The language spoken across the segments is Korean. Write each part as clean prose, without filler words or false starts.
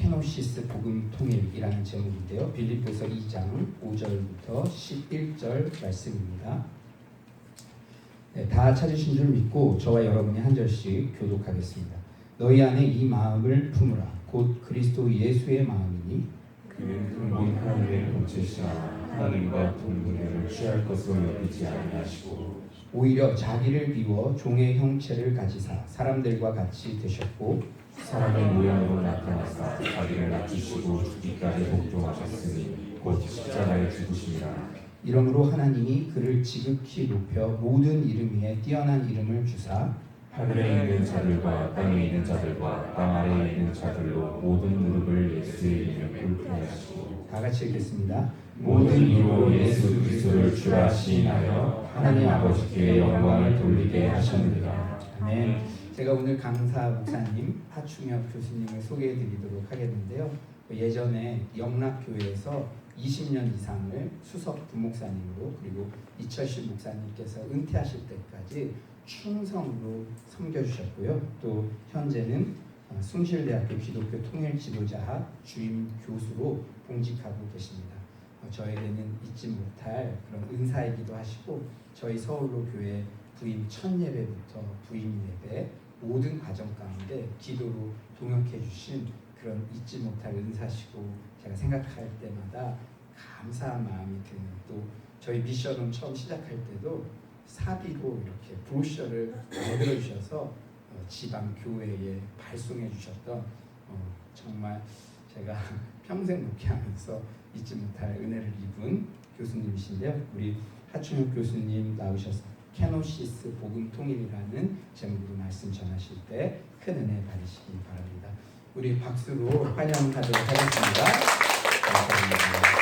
케노시스 복음 통일이라는 제목인데요. 빌립보서 2장 5절부터 11절 말씀입니다. 네, 다 찾으신 줄 믿고 저와 여러분이 한 절씩 교독하겠습니다. 너희 안에 이 마음을 품으라. 곧 그리스도 예수의 마음이니 그는 근본 하나님의 본체시나 하나님과 동등됨을 취할 것으로 여기지 아니하시고 오히려 자기를 비워 종의 형체를 가지사 사람들과 같이 되셨고 사람의 모양으로 나타나사 자기를 낮추시고 죽기까지 복종하셨으니 곧 십자가에 죽으심이라. 이러므로 하나님이 그를 지극히 높여 모든 이름 위에 뛰어난 이름을 주사 하늘에 있는 자들과 땅에 있는 자들과 땅 아래에 있는 자들로 모든 무릎을 예수의 이름에 꿇게 하시고 다 같이 읽겠습니다. 모든 이로 예수 그리스도를 주라 시인하여 하나님 아버지께 영광을 돌리게 하셨느니라. 아멘. 제가 오늘 강사 목사님 하충혁 교수님을 소개해드리도록 하겠는데요. 예전에 영락교회에서 20년 이상을 수석 부목사님으로 그리고 이철식 목사님께서 은퇴하실 때까지 충성으로 섬겨주셨고요. 또 현재는 숭실대학교 기독교 통일지도자학 주임 교수로 봉직하고 계십니다. 저에게는 잊지 못할 그런 은사이기도 하시고 저희 서울로 교회 부임 첫 예배부터 부임 예배 모든 과정 가운데 기도로 동역해 주신 그런 잊지 못할 은사시고 제가 생각할 때마다 감사한 마음이 드는 또 저희 미션을 처음 시작할 때도 사비로 이렇게 브로셔를 만들어 주셔서 지방 교회에 발송해 주셨던 정말 제가 평생 목회하면서 잊지 못할 은혜를 입은 교수님이신데요. 우리 하충혁 교수님 나오셔서 케노시스 복음 통일이라는 제목으로 말씀 전하실 때 큰 은혜 받으시기 바랍니다. 우리 박수로 환영하도록 하겠습니다. 감사합니다.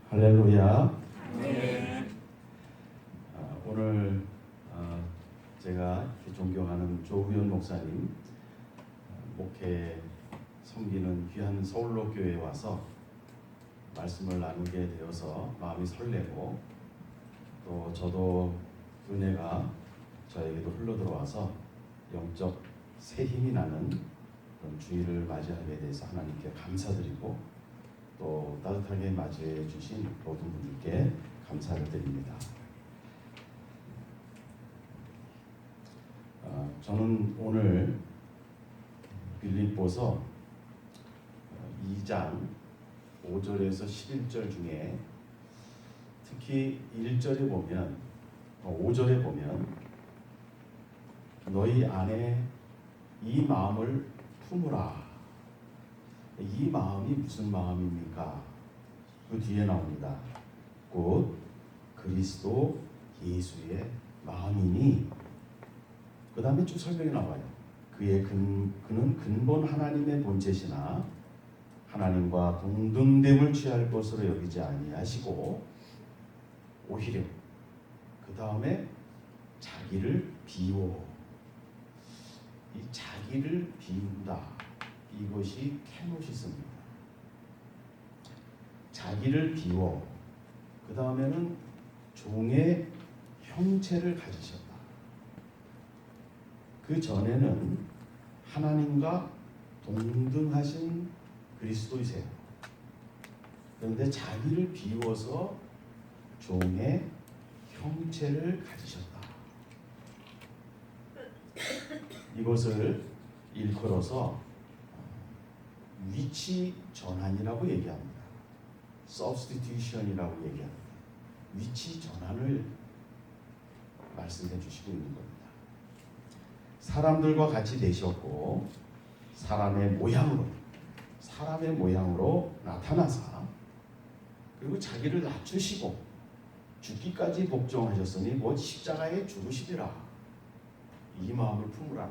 할렐루야. 오늘 제가 존경하는 조우현 목사님 목회 섬기는 귀한 서울로 교회에 와서 말씀을 나누게 되어서 마음이 설레고 또 저도 은혜가 저에게도 흘러 들어와서 영적 새 힘이 나는 그런 주일을 맞이하게 돼서 하나님께 감사드리고 또 따뜻하게 맞이해 주신 모든 분들께 감사를 드립니다. 저는 오늘 빌립보서 2장 5절에서 11절 중에 특히 1절에 보면 5절에 보면 너희 안에 이 마음을 품으라. 이 마음이 무슨 마음입니까? 그 뒤에 나옵니다. 곧 그리스도 예수의 마음이니 그 다음에 쭉 설명이 나와요. 그는 근본 하나님의 본체시나 하나님과 동등됨을 취할 것으로 여기지 아니하시고 오히려 그 다음에 자기를 비워 이 자기를 비운다. 이것이 케노시스입니다. 자기를 비워 그 다음에는 종의 형체를 가지셨다. 그 전에는 하나님과 동등하신 그리스도이세요. 그런데 자기를 비워서 종의 형체를 가지셨다. 이것을 일컬어서 위치 전환이라고 얘기합니다. substitution이라고 얘기합니다. 위치 전환을 말씀해 주시고 있는 겁니다. 사람들과 같이 되셨고 사람의 모양으로 나타나사 그리고 자기를 낮추시고 죽기까지 복종하셨으니 곧 십자가에 죽으시리라. 이 마음을 품으라.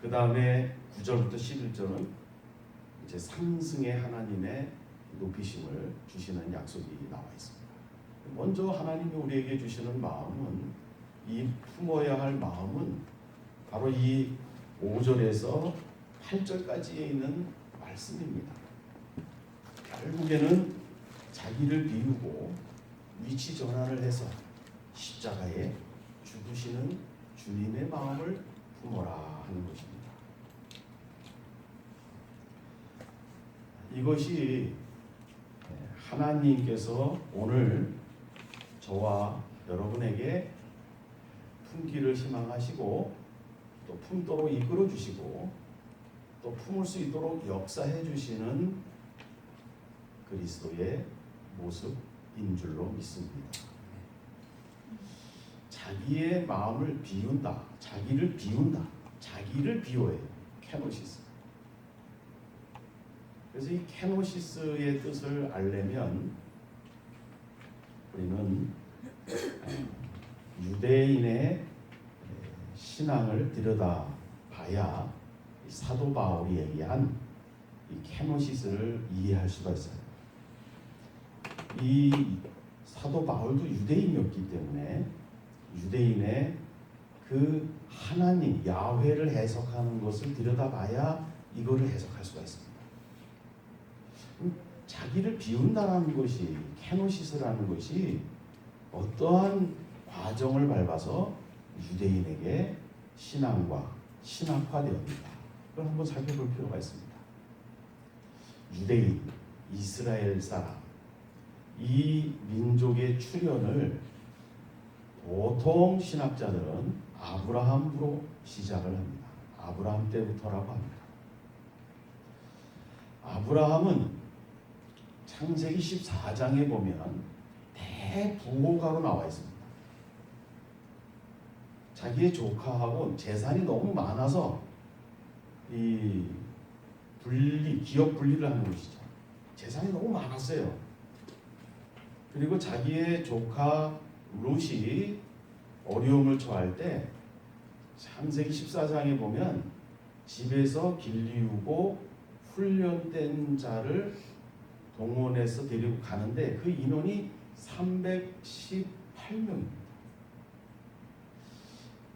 그 다음에 9절부터 11절은 이제 상승의 하나님의 높이심을 주시는 약속이 나와 있습니다. 먼저 하나님이 우리에게 주시는 마음은 이 품어야 할 마음은 바로 이 5절에서 8절까지에 있는 말씀입니다. 결국에는 자기를 비우고 위치 전환을 해서 십자가에 죽으시는 주님의 마음을 품어라 하는 것입니다. 이것이 하나님께서 오늘 저와 여러분에게 품기를 희망하시고 또 품도록 이끌어 주시고 또 품을 수 있도록 역사해 주시는 그리스도의 모습인 줄로 믿습니다. 자기의 마음을 비운다, 자기를 비운다, 자기를 비워해요. 케노시스. 그래서 이 케노시스의 뜻을 알려면 우리는 유대인의 신앙을 들여다봐야 사도 바울이 얘기한 이 케노시스를 이해할 수가 있어요. 이 사도 바울도 유대인이었기 때문에 유대인의 그 하나님 야훼를 해석하는 것을 들여다봐야 이거를 해석할 수가 있습니다. 자기를 비운다라는 것이 케노시스라는 것이 어떠한 과정을 밟아서 유대인에게 신앙과 신학화되었는가 그걸 한번 살펴볼 필요가 있습니다. 유대인, 이스라엘 사람 이 민족의 출현을 보통 신학자들은 아브라함으로 시작을 합니다. 아브라함 때부터라고 합니다. 아브라함은 창세기 14장에 보면 대부호가로 나와 있습니다. 자기의 조카하고 재산이 너무 많아서 이 기업 분리를 하는 것이죠. 재산이 너무 많았어요. 그리고 자기의 조카 룻이 어려움을 처할 때 창세기 14장에 보면 집에서 길리우고 훈련된 자를 동원해서 데리고 가는데 그 인원이 318명입니다.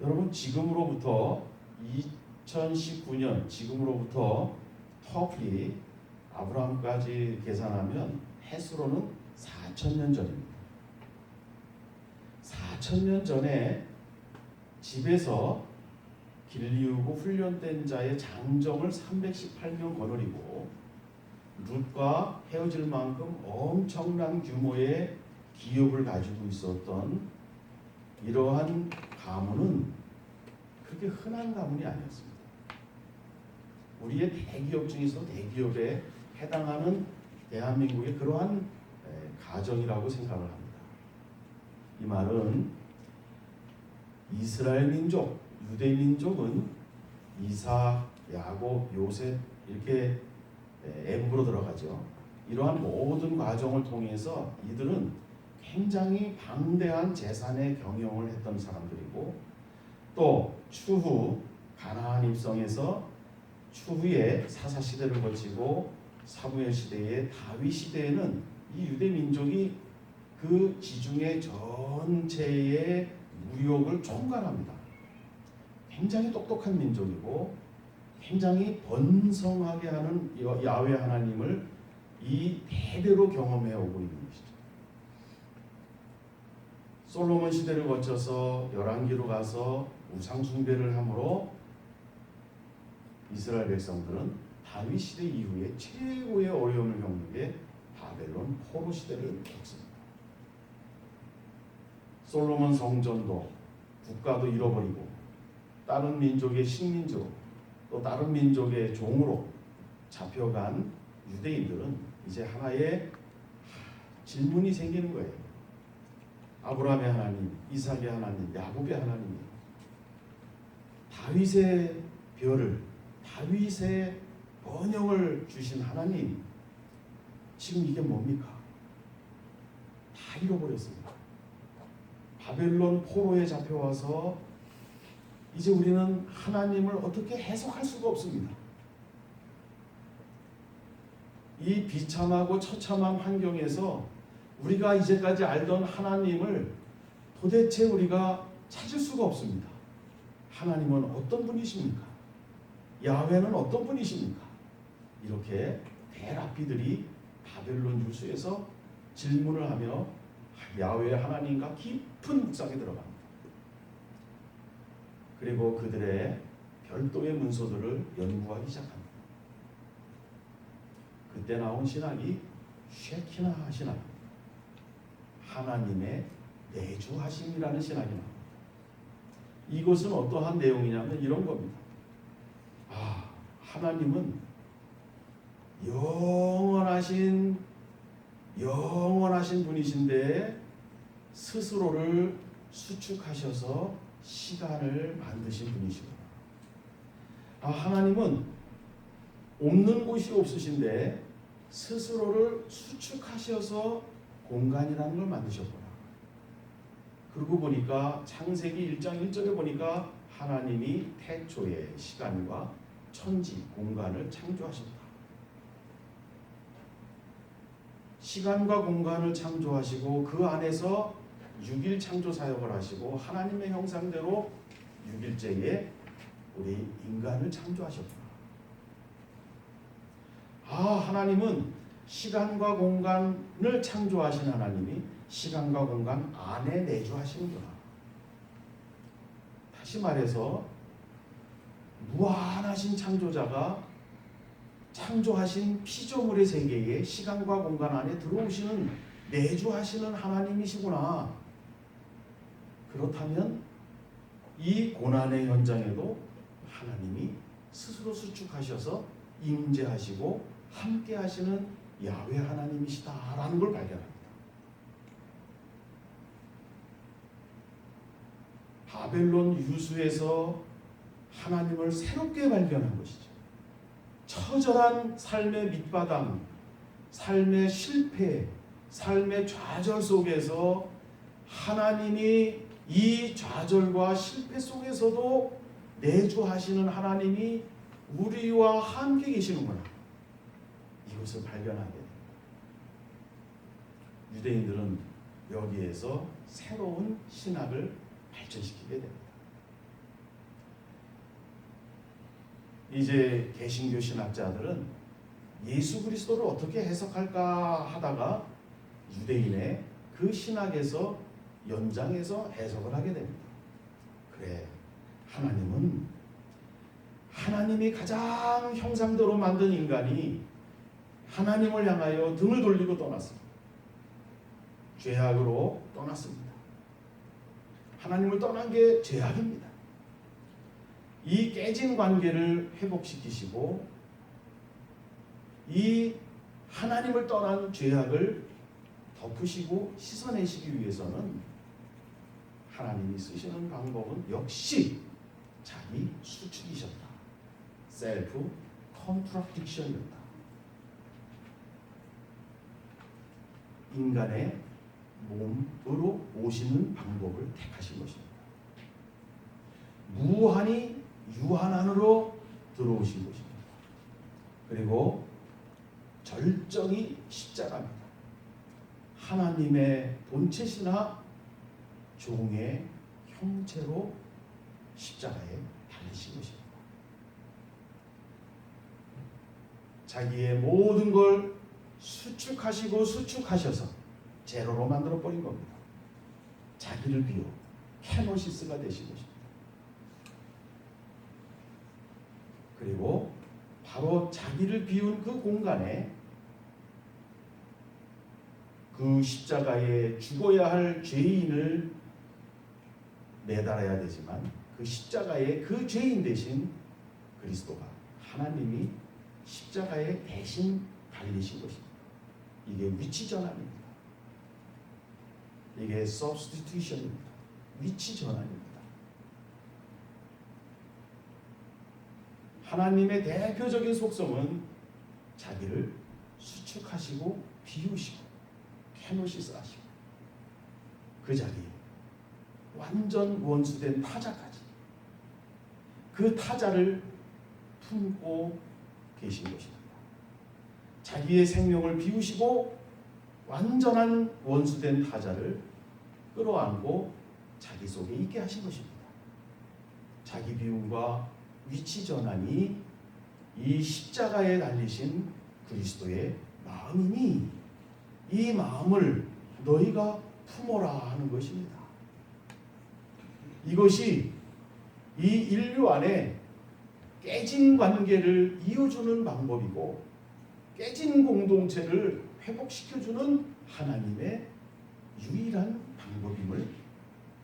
여러분 지금으로부터 2019년 지금으로부터 터키 아브라함까지 계산하면 해수로는 4,000년 전입니다. 4,000년 전에 집에서 길리우고 훈련된 자의 장정을 318명 거느리고 룻과 헤어질 만큼 엄청난 규모의 기업을 가지고 있었던 이러한 가문은 그렇게 흔한 가문이 아니었습니다. 우리의 대기업 중에서 대기업에 해당하는 대한민국의 그러한 가정이라고 생각을 합니다. 이 말은 이스라엘 민족, 유대 민족은 이삭, 야곱, 요셉 이렇게 애국으로 들어가죠. 이러한 모든 과정을 통해서 이들은 굉장히 방대한 재산의 경영을 했던 사람들이고 또 추후 가나안 입성에서 추후에 사사 시대를 거치고 사무엘 시대의 다윗 시대에는 이 유대 민족이 그 지중해 전체의 무역을 총괄합니다. 굉장히 똑똑한 민족이고 굉장히 번성하게 하는 야훼 하나님을 이 대대로 경험해 오고 있는 것이죠. 솔로몬 시대를 거쳐서 열왕기로 가서 우상 숭배를 함으로 이스라엘 백성들은 다윗 시대 이후에 최고의 어려움을 겪는 게 바벨론 포로 시대를 겪습니다. 솔로몬 성전도 국가도 잃어버리고 다른 민족의 식민지로 또 다른 민족의 종으로 잡혀간 유대인들은 이제 하나의 질문이 생기는 거예요. 아브라함의 하나님, 이삭의 하나님, 야곱의 하나님, 다윗의 별을, 다윗의 번영을 주신 하나님, 지금 이게 뭡니까? 다 잃어버렸습니다. 바벨론 포로에 잡혀와서 이제 우리는 하나님을 어떻게 해석할 수가 없습니다. 이 비참하고 처참한 환경에서 우리가 이제까지 알던 하나님을 도대체 우리가 찾을 수가 없습니다. 하나님은 어떤 분이십니까? 야훼는 어떤 분이십니까? 이렇게 대랍비들이 바벨론 유수에서 질문을 하며 야훼 하나님과 깊은 묵상에 들어갑니다. 그리고 그들의 별도의 문서들을 연구하기 시작합니다. 그때 나온 신학이 쉐키나 신학입니다. 하나님의 내주하심이라는 신학이 나옵니다. 이것은 어떠한 내용이냐면 이런 겁니다. 하나님은 영원하신 분이신데 스스로를 수축하셔서 시간을 만드신 분이시구나. 하나님은 없는 곳이 없으신데 스스로를 수축하셔서 공간이라는 걸 만드셨구나. 그러고 보니까 창세기 1장 1절에 보니까 하나님이 태초에 시간과 천지, 공간을 창조하셨다. 시간과 공간을 창조하시고 그 안에서 6일 창조 사역을 하시고 하나님의 형상대로 6일째에 우리 인간을 창조하셨구나. 하나님은 시간과 공간을 창조하신 하나님이 시간과 공간 안에 내주하시는구나. 다시 말해서 무한하신 창조자가 창조하신 피조물의 세계에 시간과 공간 안에 들어오시는 내주하시는 하나님이시구나. 그렇다면 이 고난의 현장에도 하나님이 스스로 수축하셔서 임재하시고 함께 하시는 야훼 하나님이시다라는 걸 발견합니다. 바벨론 유수에서 하나님을 새롭게 발견한 것이죠. 처절한 삶의 밑바닥, 삶의 실패, 삶의 좌절 속에서 하나님이 이 좌절과 실패 속에서도 내주하시는 하나님이 우리와 함께 계시는구나. 이것을 발견하게 됩니다. 유대인들은 여기에서 새로운 신학을 발전시키게 됩니다. 이제 개신교 신학자들은 예수 그리스도를 어떻게 해석할까 하다가 유대인의 그 신학에서 연장해서 해석을 하게 됩니다. 그래, 하나님은 하나님이 가장 형상대로 만든 인간이 하나님을 향하여 등을 돌리고 떠났습니다. 죄악으로 떠났습니다. 하나님을 떠난 게 죄악입니다. 이 깨진 관계를 회복시키시고 이 하나님을 떠난 죄악을 덮으시고 씻어내시기 위해서는 하나님이 쓰시는 방법은 역시 자기 수축이셨다. 셀프 컨트라딕션이었다. 인간의 몸으로 오시는 방법을 택하신 것입니다. 무한히 유한 안으로 들어오신 것입니다. 그리고 절정이 십자가입니다. 하나님의 본체시나 종의 형체로 십자가에 달리신 것입니다. 자기의 모든 걸 수축하셔서 제로로 만들어버린 겁니다. 자기를 비워 캐노시스가 되신 것입니다. 그리고 바로 자기를 비운 그 공간에 그 십자가에 죽어야 할 죄인을 매달아야 되지만 그 십자가에 그 죄인 대신 그리스도가 하나님이 십자가에 대신 달리신 것입니다. 이게 위치 전환입니다. 이게 substitution입니다. 위치 전환입니다. 하나님의 대표적인 속성은 자기를 수축하시고 비우시고 캐노시스 하시고 그 자리에 완전 원수된 타자까지 그 타자를 품고 계신 것입니다. 자기의 생명을 비우시고 완전한 원수된 타자를 끌어안고 자기 속에 있게 하신 것입니다. 자기 비움과 위치 전환이 이 십자가에 달리신 그리스도의 마음이니 이 마음을 너희가 품어라 하는 것입니다. 이것이 이 인류 안에 깨진 관계를 이어주는 방법이고 깨진 공동체를 회복시켜주는 하나님의 유일한 방법임을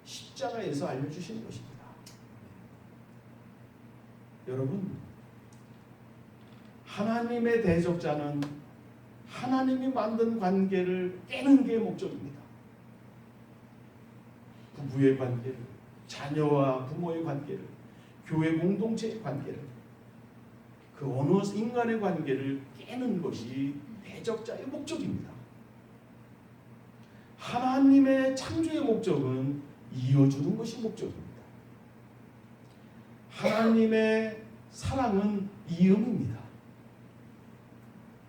십자가에서 알려주시는 것입니다. 여러분, 하나님의 대적자는 하나님이 만든 관계를 깨는 게 목적입니다. 부부의 관계를, 자녀와 부모의 관계를, 교회 공동체의 관계를, 그 어느 인간의 관계를 깨는 것이 대적자의 목적입니다. 하나님의 창조의 목적은 이어주는 것이 목적입니다. 하나님의 사랑은 이음입니다.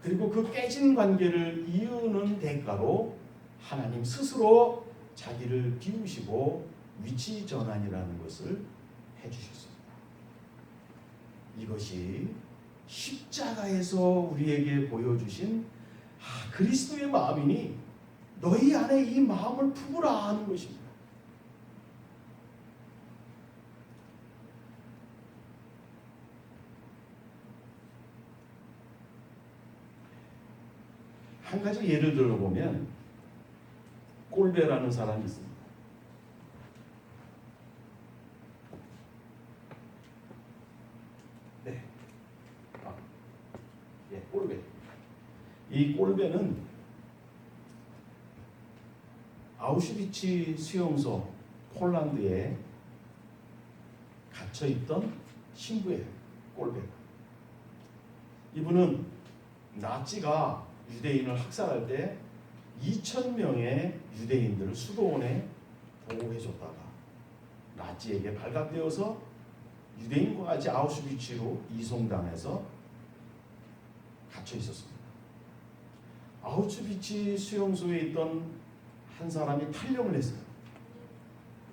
그리고 그 깨진 관계를 이으는 대가로 하나님 스스로 자기를 비우시고 위치 전환이라는 것을 해주셨습니다. 이것이 십자가에서 우리에게 보여주신 그리스도의 마음이니 너희 안에 이 마음을 품으라 하는 것입니다. 한 가지 예를 들어보면 꼴배라는 사람이 있습니다. 네, 꼴배. 이 꼴배는 아우슈비츠 수용소 폴란드에 갇혀있던 신부예요. 꼴배가. 이분은 나치가 유대인을 학살할 때 2,000명의 유대인들을 수도원에 보호해줬다가 나치에게 발각되어서 유대인과 같이 아우슈비츠로 이송당해서 갇혀 있었습니다. 아우슈비츠 수용소에 있던 한 사람이 탈영을 했어요.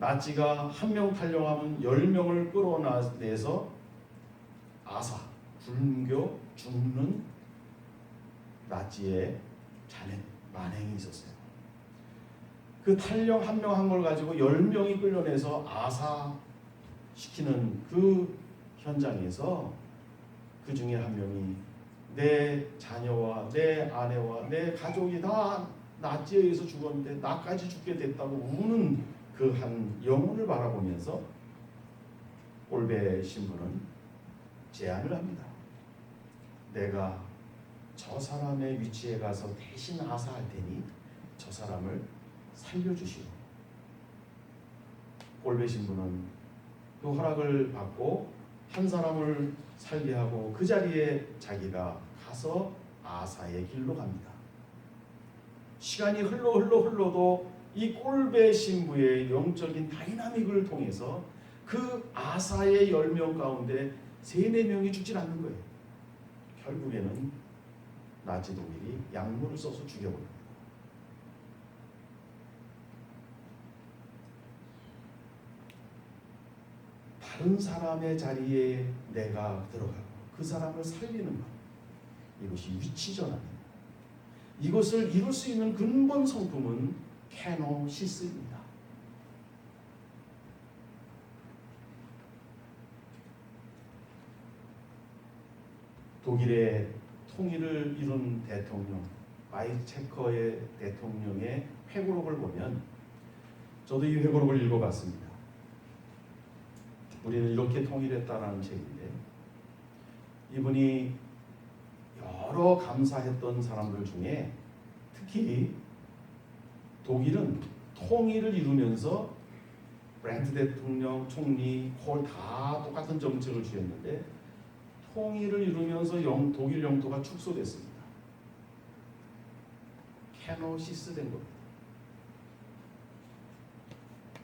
나치가 한 명 탈영하면 10명을 끌어내서 아사, 굶겨 죽는 나치의 만행이 있었어요. 그 탈영 한 명 한 걸 가지고 10명이 끌려내서 아사시키는 그 현장에서 그 중에 한 명이 내 자녀와 내 아내와 내 가족이 다 나치에 의해서 죽었는데 나까지 죽게 됐다고 우는 그 한 영혼을 바라보면서 꼴배 신부는 제안을 합니다. 내가 저 사람의 위치에 가서 대신 아사할 테니 저 사람을 살려주시오. 꼴배 신부는 그 허락을 받고 한 사람을 살게 하고 그 자리에 자기가 가서 아사의 길로 갑니다. 시간이 흘러도 이 꼴배 신부의 영적인 다이나믹을 통해서 그 아사의 10명 가운데 3-4명이 죽질 않는 거예요. 결국에는 나치 독일이 약물을 써서 죽여버립니다. 다른 사람의 자리에 내가 들어가고 그 사람을 살리는 것, 이것이 위치전환입니다. 이것을 이룰 수 있는 근본 성품은 케노시스입니다. 독일의 통일을 이룬 대통령 바이체커의 대통령의 회고록을 보면 저도 이 회고록을 읽어봤습니다. 우리는 이렇게 통일했다라는 책인데 이분이 여러 감사했던 사람들 중에 특히 독일은 통일을 이루면서 브랜트 대통령, 총리, 콜 다 똑같은 정책을 취했는데 통일을 이루면서 독일 영토가 축소됐습니다. 케노시스 된 겁니다.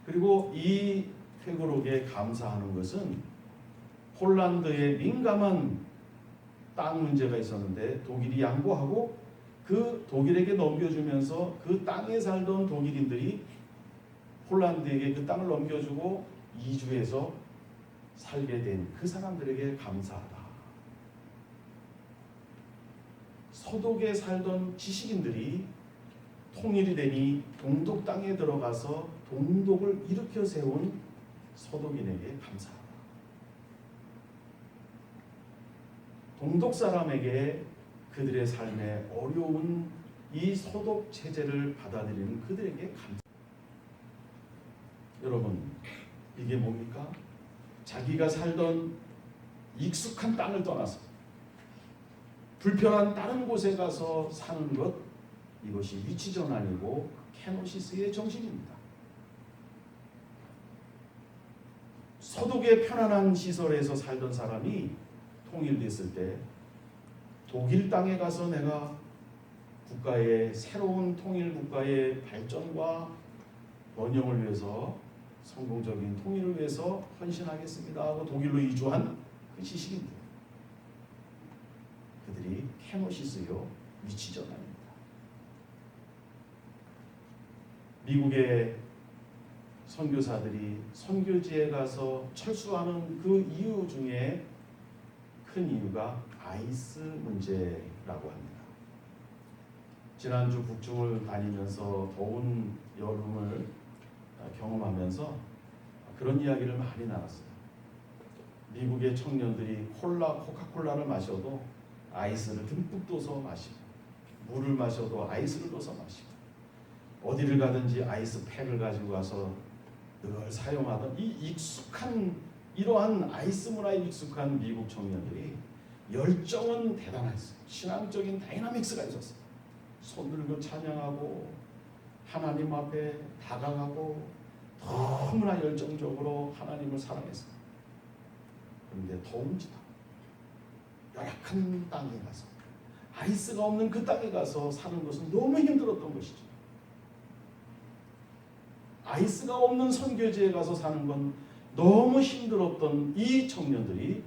그리고 이 회고록에 감사하는 것은 폴란드의 민감한 땅 문제가 있었는데 독일이 양보하고 그 독일에게 넘겨주면서 그 땅에 살던 독일인들이 폴란드에게 그 땅을 넘겨주고 이주해서 살게 된 그 사람들에게 감사하다. 서독에 살던 지식인들이 통일이 되니 동독 땅에 들어가서 동독을 일으켜 세운 서독인에게 감사하다. 동독 사람에게 그들의 삶에 어려운 이 소독 체제를 받아들이는 그들에게 감사. 여러분, 이게 뭡니까? 자기가 살던 익숙한 땅을 떠나서 불편한 다른 곳에 가서 사는 것, 이것이 위치전환이고 케노시스의 정신입니다. 서독의 편안한 시설에서 살던 사람이 통일됐을 때 독일 땅에 가서 내가 국가의 새로운 통일 국가의 발전과 번영을 위해서 성공적인 통일을 위해서 헌신하겠습니다 하고 독일로 이주한 그 지식인들, 그들이 케노시스요 위치전환입니다. 미국의 선교사들이 선교지에 가서 철수하는 그 이유 중에 큰 이유가 아이스 문제라고 합니다. 지난주 북중을 다니면서 더운 여름을 경험하면서 그런 이야기를 많이 나눴어요. 미국의 청년들이 코카콜라를 마셔도 아이스를 듬뿍 떠서 마시고, 물을 마셔도 아이스를 넣어서 마시고, 어디를 가든지 아이스팩을 가지고 가서 늘 사용하던 이 익숙한, 이러한 아이스 문화에 익숙한 미국 청년들이 열정은 대단했어요. 신앙적인 다이나믹스가 있었어요. 손 들고 찬양하고 하나님 앞에 다가가고 너무나 열정적으로 하나님을 사랑했어요. 그런데 더운지다 열악한 땅에 가서, 아이스가 없는 그 땅에 가서 사는 것은 너무 힘들었던 것이죠. 아이스가 없는 선교지에 가서 사는 건 너무 힘들었던 이 청년들이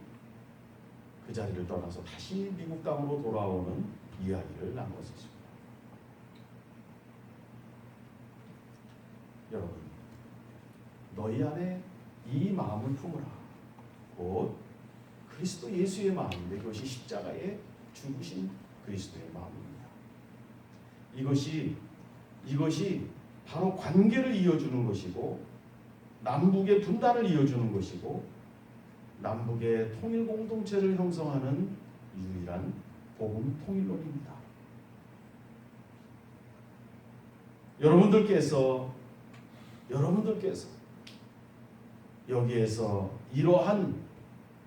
그 자리를 떠나서 다시 미국 땅으로 돌아오는 이야기를 나눴었습니다. 여러분, 너희 안에 이 마음을 품으라. 곧 그리스도 예수의 마음인데, 그것이 십자가에 죽으신 그리스도의 마음입니다. 이것이 바로 관계를 이어주는 것이고, 남북의 분단을 이어주는 것이고, 남북의 통일 공동체를 형성하는 유일한 복음 통일론입니다. 여러분들께서 여기에서 이러한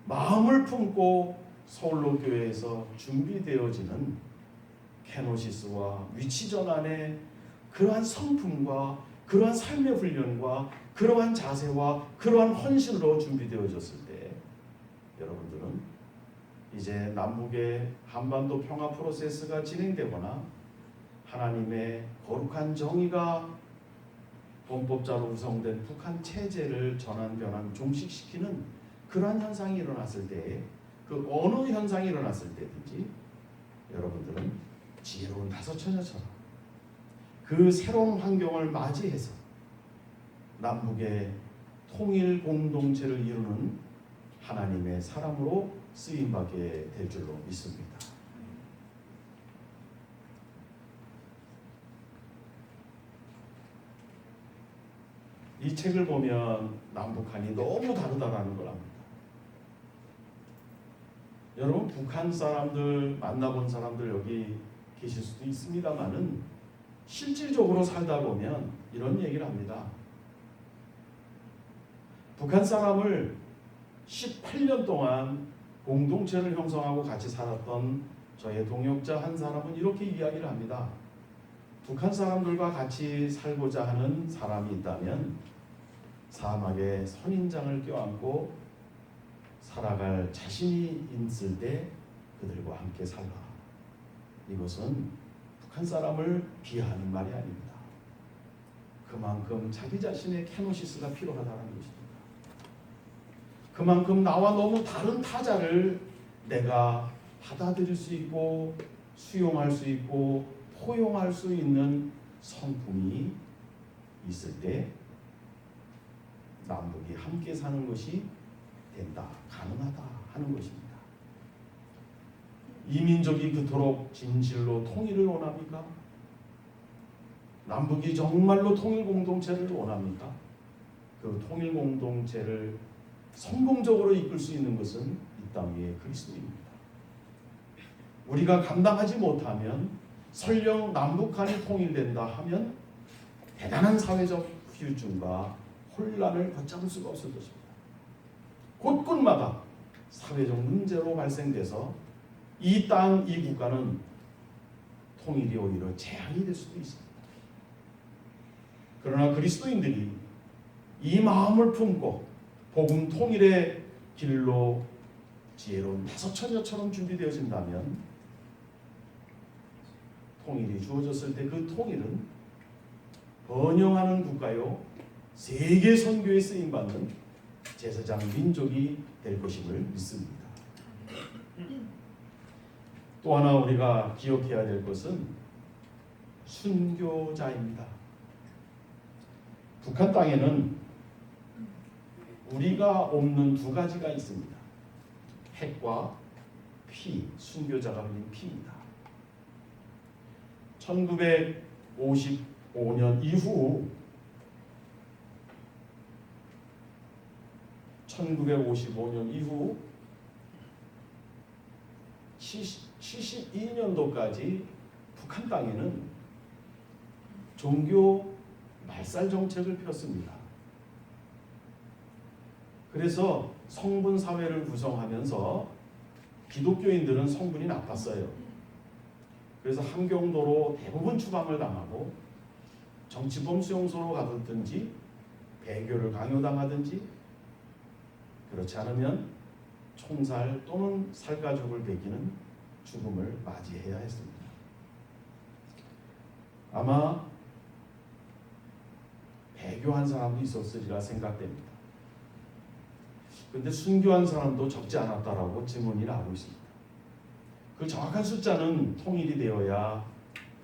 마음을 품고 서울로 교회에서 준비되어지는 케노시스와 위치전환의 그러한 성품과 그러한 삶의 훈련과 그러한 자세와 그러한 헌신으로 준비되어졌을 때, 여러분들은 이제 남북의 한반도 평화 프로세스가 진행되거나 하나님의 거룩한 정의가 범법자로 구성된 북한 체제를 전환, 변환, 종식시키는 그러한 현상이 일어났을 때, 그 어느 현상이 일어났을 때든지 여러분들은 지혜로운 다섯 처녀처럼 그 새로운 환경을 맞이해서 남북의 통일 공동체를 이루는 하나님의 사람으로 쓰임받게 될 줄로 믿습니다. 이 책을 보면 남북한이 너무 다르다라는 걸 압니다. 여러분, 북한 사람들 만나본 사람들 여기 계실 수도 있습니다만은 실질적으로 살다 보면 이런 얘기를 합니다. 북한 사람을 18년 동안 공동체를 형성하고 같이 살았던 저의 동역자 한 사람은 이렇게 이야기를 합니다. 북한 사람들과 같이 살고자 하는 사람이 있다면 사막에 선인장을 껴안고 살아갈 자신이 있을 때 그들과 함께 살라. 이것은 북한 사람을 비하하는 말이 아닙니다. 그만큼 자기 자신의 케노시스가 필요하다는 것입니다. 그만큼 나와 너무 다른 타자를 내가 받아들일 수 있고 수용할 수 있고 포용할 수 있는 성품이 있을 때 남북이 함께 사는 것이 된다, 가능하다 하는 것입니다. 이 민족이 그토록 진실로 통일을 원합니까? 남북이 정말로 통일 공동체를 원합니까? 그 통일 공동체를 성공적으로 이끌 수 있는 것은 이 땅 위에 그리스도입니다. 우리가 감당하지 못하면 설령 남북한이 통일된다 하면 대단한 사회적 후유증과 혼란을 걷잡을 수가 없을 것입니다. 곳곳마다 사회적 문제로 발생돼서 이 땅, 이 국가는 통일이 오히려 재앙이 될 수도 있습니다. 그러나 그리스도인들이 이 마음을 품고 복음 통일의 길로 지혜로운 다섯처녀처럼 준비되어진다면 통일이 주어졌을 때 그 통일은 번영하는 국가요 세계 선교에 쓰임받는 제사장 민족이 될 것임을 믿습니다. 또 하나 우리가 기억해야 될 것은 순교자입니다. 북한 땅에는 우리가 없는 두 가지가 있습니다. 핵과 피, 순교자가 흘린 피입니다. 1955년 이후 72년도까지 북한 땅에는 종교 말살 정책을 폈습니다. 그래서 성분 사회를 구성하면서 기독교인들은 성분이 나빴어요. 그래서 함경도로 대부분 추방을 당하고 정치범 수용소로 가든지 배교를 강요당하든지 그렇지 않으면 총살 또는 살가죽을 베기는 죽음을 맞이해야 했습니다. 아마 배교한 사람도 있었으리라 생각됩니다. 그런데 순교한 사람도 적지 않았다라고 증언이 나오고 있습니다. 그 정확한 숫자는 통일이 되어야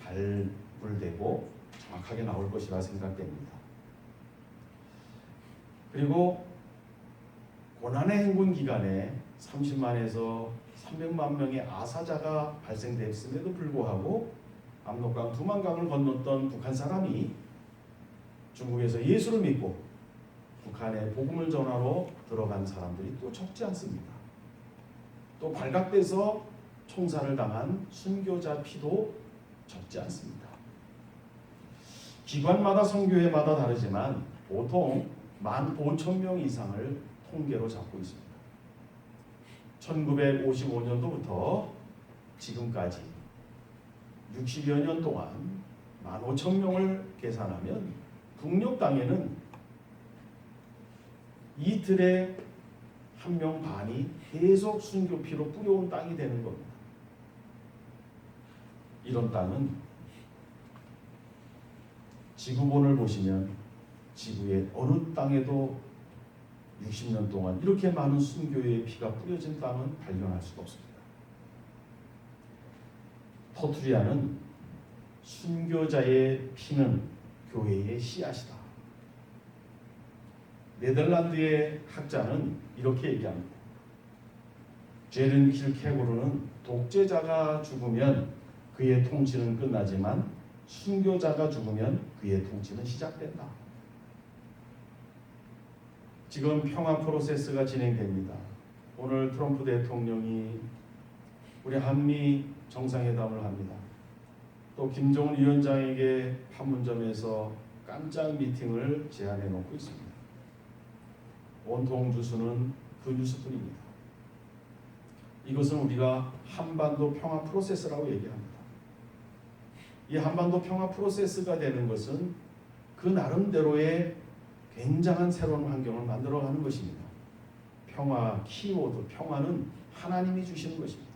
발굴되고 정확하게 나올 것이라 생각됩니다. 그리고 고난의 행군 기간에 30만에서 300만 명의 아사자가 발생됐음에도 불구하고 압록강 두만강을 건넜던 북한 사람이 중국에서 예수를 믿고 북한에 복음을 전하러 들어간 사람들이 또 적지 않습니다. 또 발각돼서 총살을 당한 순교자 피도 적지 않습니다. 기관마다 선교회마다 다르지만 보통 15,000명 이상을 통계로 잡고 있습니다. 1955년도부터 지금까지 60여 년 동안 15,000명을 계산하면 북녘 땅에는 이틀에 1명 반이 계속 순교피로 뿌려온 땅이 되는 겁니다. 이런 땅은 지구본을 보시면 지구의 어느 땅에도 60년 동안 이렇게 많은 순교의 피가 뿌려진 땅은 발견할 수가 없습니다. 터투리아는 순교자의 피는 교회의 씨앗이다. 네덜란드의 학자는 이렇게 얘기합니다. 제른 킬케고르는 독재자가 죽으면 그의 통치는 끝나지만 순교자가 죽으면 그의 통치는 시작된다. 지금 평화 프로세스가 진행됩니다. 오늘 트럼프 대통령이 우리 한미 정상회담을 합니다. 또 김정은 위원장에게 판문점에서 깜짝 미팅을 제안해 놓고 있습니다. 온통 주수는 그 뉴스뿐입니다. 이것은 우리가 한반도 평화 프로세스라고 얘기합니다. 이 한반도 평화 프로세스가 되는 것은 그 나름대로의 굉장한 새로운 환경을 만들어가는 것입니다. 평화 키워드, 평화는 하나님이 주시는 것입니다.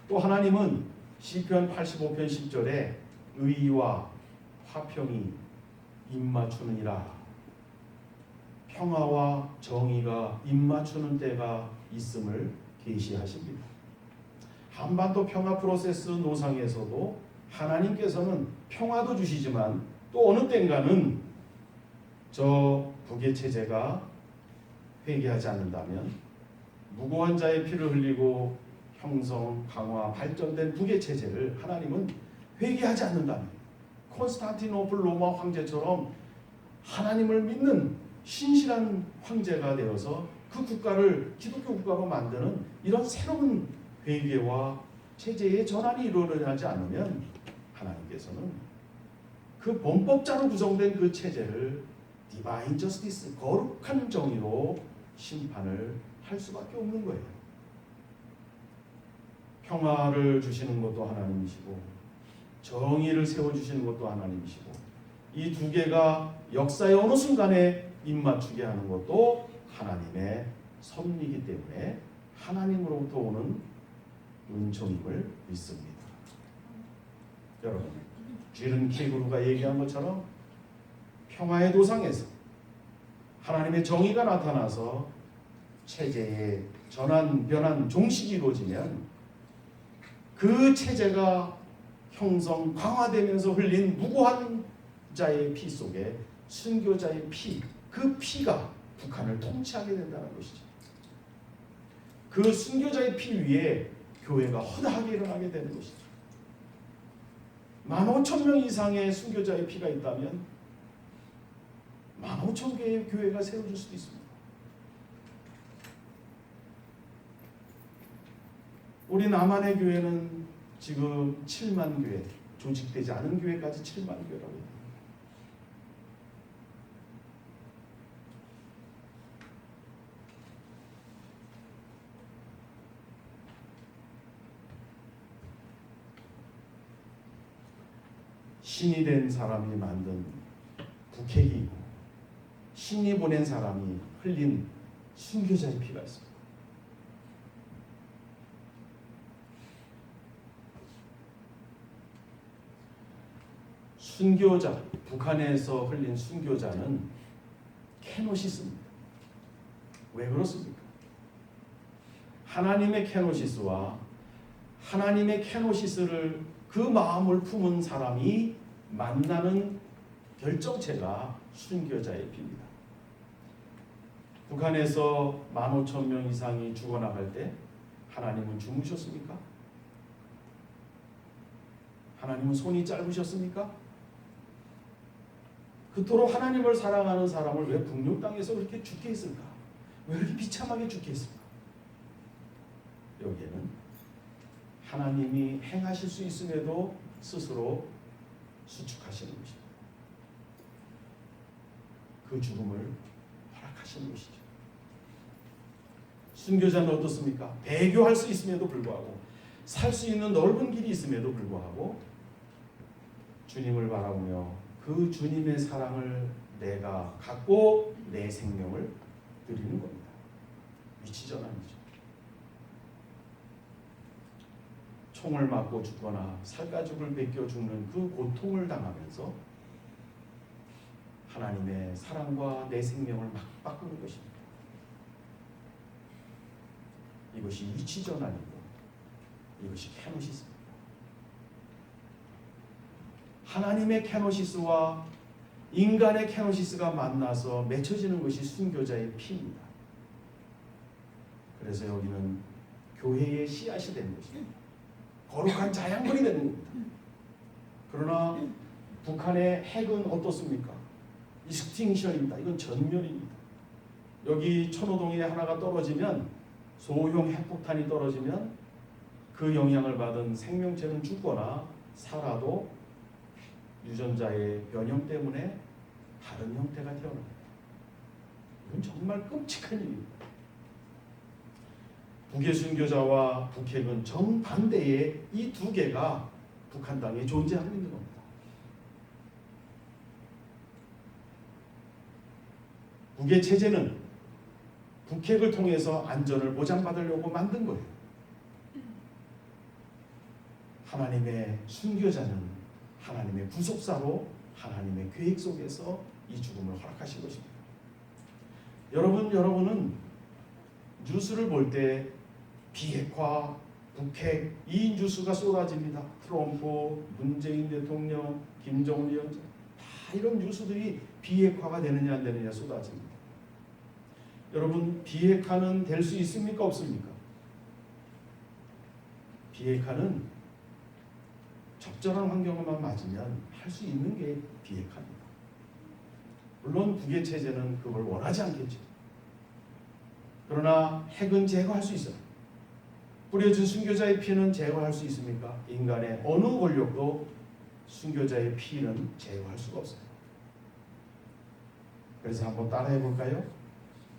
또 하나님은 시편 85편 10절에 의와 화평이 입맞추느니라, 평화와 정의가 입맞추는 때가 있음을 계시하십니다. 한반도 평화 프로세스 노상에서도 하나님께서는 평화도 주시지만 또 어느 땐가는 저 북의 체제가 회개하지 않는다면, 무고한 자의 피를 흘리고 형성, 강화, 발전된 북의 체제를 하나님은 회개하지 않는다면 콘스탄티노플 로마 황제처럼 하나님을 믿는 신실한 황제가 되어서 그 국가를 기독교 국가로 만드는 이런 새로운 회개와 체제의 전환이 이루어지지 않으면 하나님께서는 그 범법자로 구성된 그 체제를 디바인 저스티스, 거룩한 정의로 심판을 할 수밖에 없는 거예요. 평화를 주시는 것도 하나님이시고 정의를 세워주시는 것도 하나님이시고 이 두 개가 역사의 어느 순간에 입맞추게 하는 것도 하나님의 섭리이기 때문에 하나님으로부터 오는 은총임을 믿습니다. 여러분, 쥐른 케이그루가 얘기한 것처럼 평화의 도상에서 하나님의 정의가 나타나서 체제의 전환, 변환, 종식이 이루어지면 그 체제가 형성, 강화되면서 흘린 무고한 자의 피 속에 순교자의 피, 그 피가 북한을 통치하게 된다는 것이죠. 그 순교자의 피 위에 교회가 허다하게 일어나게 되는 것이죠. 15,000명 이상의 순교자의 피가 있다면 15,000개의 교회가 세워질 수도 있습니다. 우리 남한의 교회는 지금 7만 교회, 조직되지 않은 교회까지 7만 교회라고 합니다. 신이 된 사람이 만든 북핵이 있고 신이 보낸 사람이 흘린 순교자의 피가 있습니다. 순교자, 북한에서 흘린 순교자는 케노시스입니다. 왜 그렇습니까? 하나님의 케노시스와 하나님의 케노시스를 그 마음을 품은 사람이 만나는 결정체가 순교자의 피입니다. 북한에서 15,000명 이상이 죽어나갈 때 하나님은 주무셨습니까? 하나님은 손이 짧으셨습니까? 그토록 하나님을 사랑하는 사람을 왜 북녘 땅에서 그렇게 죽게 했을까? 왜 이렇게 비참하게 죽게 했을까? 여기에는 하나님이 행하실 수 있음에도 스스로 수축하시는 것입니다. 그 죽음을 허락하시는 것이죠. 순교자는 어떻습니까? 배교할 수 있음에도 불구하고 살 수 있는 넓은 길이 있음에도 불구하고 주님을 바라보며 그 주님의 사랑을 내가 갖고 내 생명을 드리는 겁니다. 위치전환이죠. 총을 맞고 죽거나 살가죽을 벗겨 죽는 그 고통을 당하면서 하나님의 사랑과 내 생명을 막 바꾸는 것입니다. 이것이 위치전환이고 이것이 케노시스입니다. 하나님의 케노시스와 인간의 케노시스가 만나서 맺혀지는 것이 순교자의 피입니다. 그래서 여기는 교회의 씨앗이 되는 것입니다. 거룩한 자양분이 되는 겁니다. 그러나 북한의 핵은 어떻습니까? 익스팅션입니다. 이건 전멸입니다. 여기 천호동에 하나가 떨어지면 소형 핵폭탄이 떨어지면 그 영향을 받은 생명체는 죽거나 살아도 유전자의 변형 때문에 다른 형태가 태어납니다. 이건 정말 끔찍한 일입니다. 북의 순교자와 북핵은 정반대의 이 두 개가 북한 땅에 존재하고 있는 겁니다. 북의 체제는 북핵을 통해서 안전을 보장받으려고 만든 거예요. 하나님의 순교자는 하나님의 구속사로 하나님의 계획 속에서 이 죽음을 허락하신 것입니다. 여러분은 뉴스를 볼 때 비핵화, 북핵 이 뉴스가 쏟아집니다. 트럼프, 문재인 대통령, 김정은 위원장 다 이런 뉴스들이 비핵화가 되느냐 안 되느냐 쏟아집니다. 여러분 비핵화는 될 수 있습니까 없습니까? 비핵화는 적절한 환경만 맞으면 할 할 수 있는 게 비핵화입니다. 물론 북의 체제는 그걸 원하지 않겠죠. 그러나 핵은 제거할 수 있어요. 뿌려진 순교자의 피는 제거할 수 있습니까? 인간의 어느 권력도 순교자의 피는 제거할 수가 없어요. 그래서 한번 따라해 볼까요?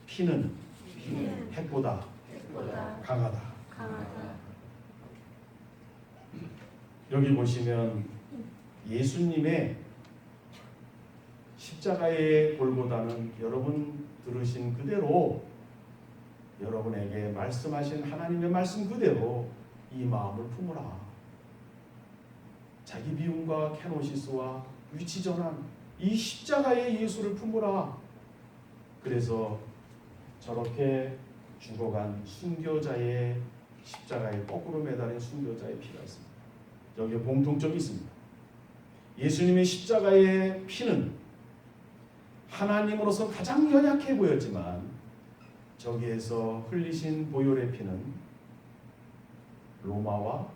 피는 핵보다 강하다. 여기 보시면 예수님의 십자가의 골고다는 여러분 들으신 그대로 여러분에게 말씀하신 하나님의 말씀 그대로 이 마음을 품으라. 자기 미움과 케노시스와 위치전환 이 십자가의 예수를 품으라. 그래서 저렇게 죽어간 순교자의 십자가에 거꾸로 매달린 순교자의 피가 있습니다. 여기에 공통점이 있습니다. 예수님의 십자가의 피는 하나님으로서 가장 연약해 보였지만 저기에서 흘리신 보혈의 피는 로마와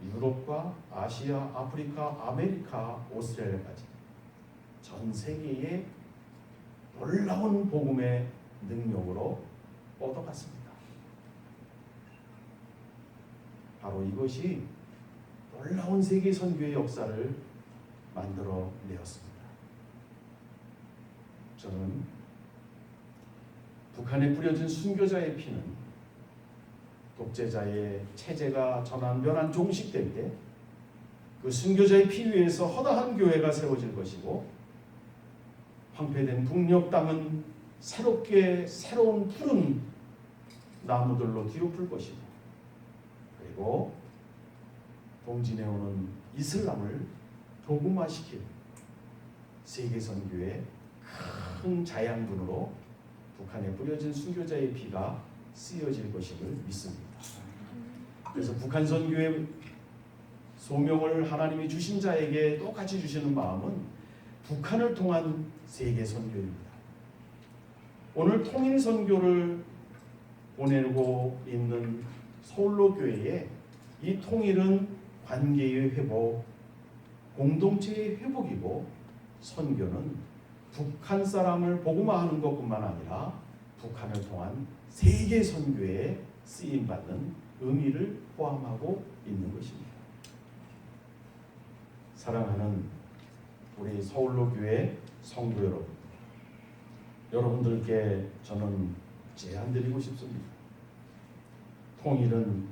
유럽과 아시아, 아프리카, 아메리카, 오스트레일리아까지 전 세계에 놀라운 복음의 능력으로 뻗어갔습니다. 바로 이것이 놀라운 세계 선교의 역사를 만들어 내었습니다. 저는 북한에 뿌려진 순교자의 피는 독재자의 체제가 전환변환 종식될 때 그 순교자의 피 위에서 허다한 교회가 세워질 것이고 황폐된 북녘 땅은 새롭게 새로운 푸른 나무들로 뒤엎을 것이고 그리고 동진에 오는 이슬람을 복음화시킬 세계 선교의 큰 자양분으로 북한에 뿌려진 순교자의 피가 쓰여질 것임을 믿습니다. 그래서 북한 선교의 소명을 하나님이 주신 자에게 똑같이 주시는 마음은 북한을 통한 세계 선교입니다. 오늘 통일 선교를 보내고 있는 서울로 교회에 이 통일은 관계의 회복, 공동체의 회복이고 선교는 북한 사람을 복음화하는 것뿐만 아니라 북한을 통한 세계 선교에 쓰임받는 의미를 포함하고 있는 것입니다. 사랑하는 우리 서울로 교회 성도 여러분, 여러분들께 저는 제안드리고 싶습니다. 통일은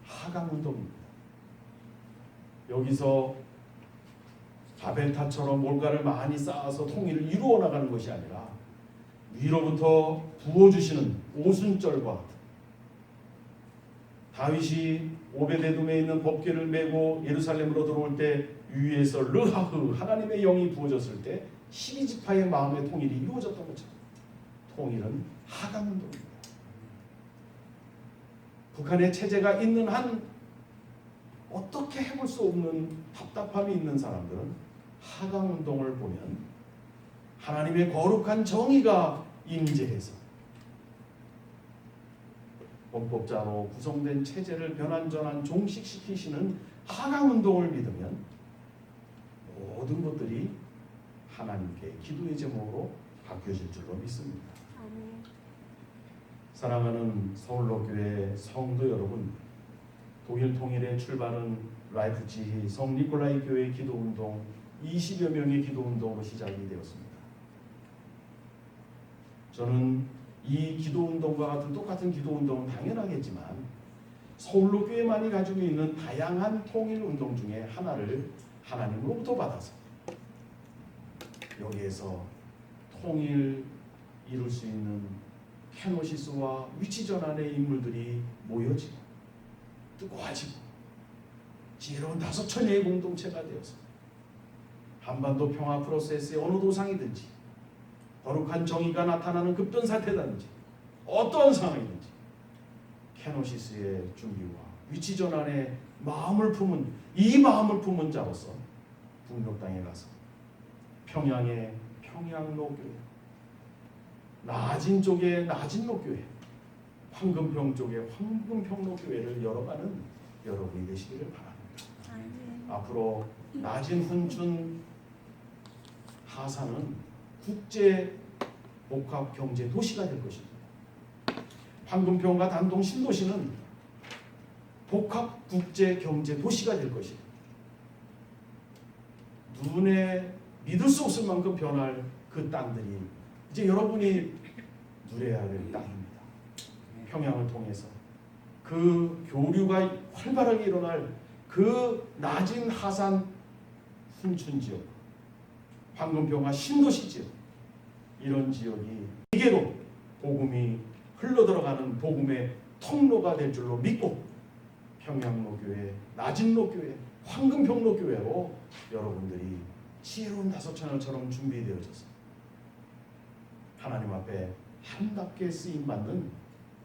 하강운동입니다. 여기서 바벨탑처럼 몰가를 많이 쌓아서 통일을 이루어 나가는 것이 아니라 위로부터 부어주시는 오순절과 다윗이 오베데돔에 있는 법궤를 메고 예루살렘으로 들어올 때 위에서 르하흐 하나님의 영이 부어졌을 때 12지파의 마음의 통일이 이루어졌던 것처럼 통일은 하강운동입니다. 북한의 체제가 있는 한 어떻게 해볼 수 없는 답답함이 있는 사람들은 하강운동을 보면 하나님의 거룩한 정의가 임재해서 범법자로 구성된 체제를 변환전환 종식시키시는 하강운동을 믿으면 모든 것들이 하나님께 기도의 제목으로 바뀌어질 줄로 믿습니다. 사랑하는 서울로교회 성도 여러분, 독일 통일의 출발은 라이프치히 성 니콜라이 교회 기도운동 20여 명의 기도운동으로 시작이 되었습니다. 저는 이 기도운동과 같은 똑같은 기도운동은 당연하겠지만 서울로 교회만이 가지고 있는 다양한 통일운동 중에 하나를 하나님으로부터 받아서 여기에서 통일 이룰 수 있는 케노시스와 위치전환의 인물들이 모여지고 뜨거워지고 지혜로운 5천여의 공동체가 되어서 한반도 평화 프로세스의 어느 도상이든지 거룩한 정의가 나타나는 급변사태든지 어떠한 상황이든지 케노시스의 준비와 위치전환의 마음을 품은 이 마음을 품은 자로서 북녘 땅에 가서 평양의 평양로교회, 나진 쪽의 나진로교회, 황금평 쪽의 황금평로교회를 열어가는 여러분이 되시기를 바랍니다. 앞으로 나진 훈춘 하산은 국제 복합 경제 도시가 될 것입니다. 황금평과 단동 신도시는 복합 국제 경제 도시가 될 것입니다. 눈에 믿을 수 없을 만큼 변할 그 땅들이 이제 여러분이 누려야 될 땅입니다. 평양을 통해서 그 교류가 활발하게 일어날 그 낮은 하산 훈춘 지역, 황금평화 신도시 지역, 이런 지역이 세계로 복음이 흘러들어가는 복음의 통로가 될 줄로 믿고 평양로교회, 낮은로교회, 황금평로교회로 여러분들이 지혜로운 다섯채널처럼 준비되어져서 하나님 앞에 아름답게 쓰임받는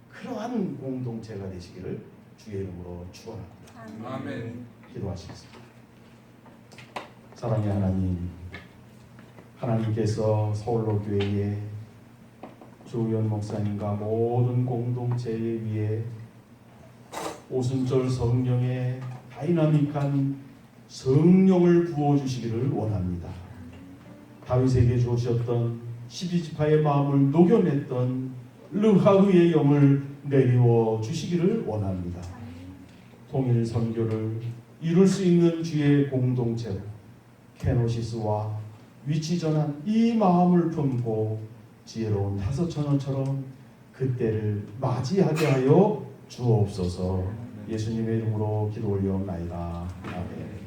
그러한 공동체가 되시기를 주의 이름으로 축원합니다. 아멘. 기도하시겠습니다. 사랑의 하나님, 하나님께서 서울로교회에 조의원 목사님과 모든 공동체 위에 오순절 성령의 다이나믹한 성령을 부어주시기를 원합니다. 다윗에게 주셨던 12지파의 마음을 녹여냈던 르하의의 영을 내리워 주시기를 원합니다. 통일 선교를 이룰 수 있는 주의 공동체로 케노시스와 위치 전환 이 마음을 품고 지혜로운 다섯천원처럼 그때를 맞이하게 하여 주옵소서. 예수님의 이름으로 기도 올려옵나이다. 아멘.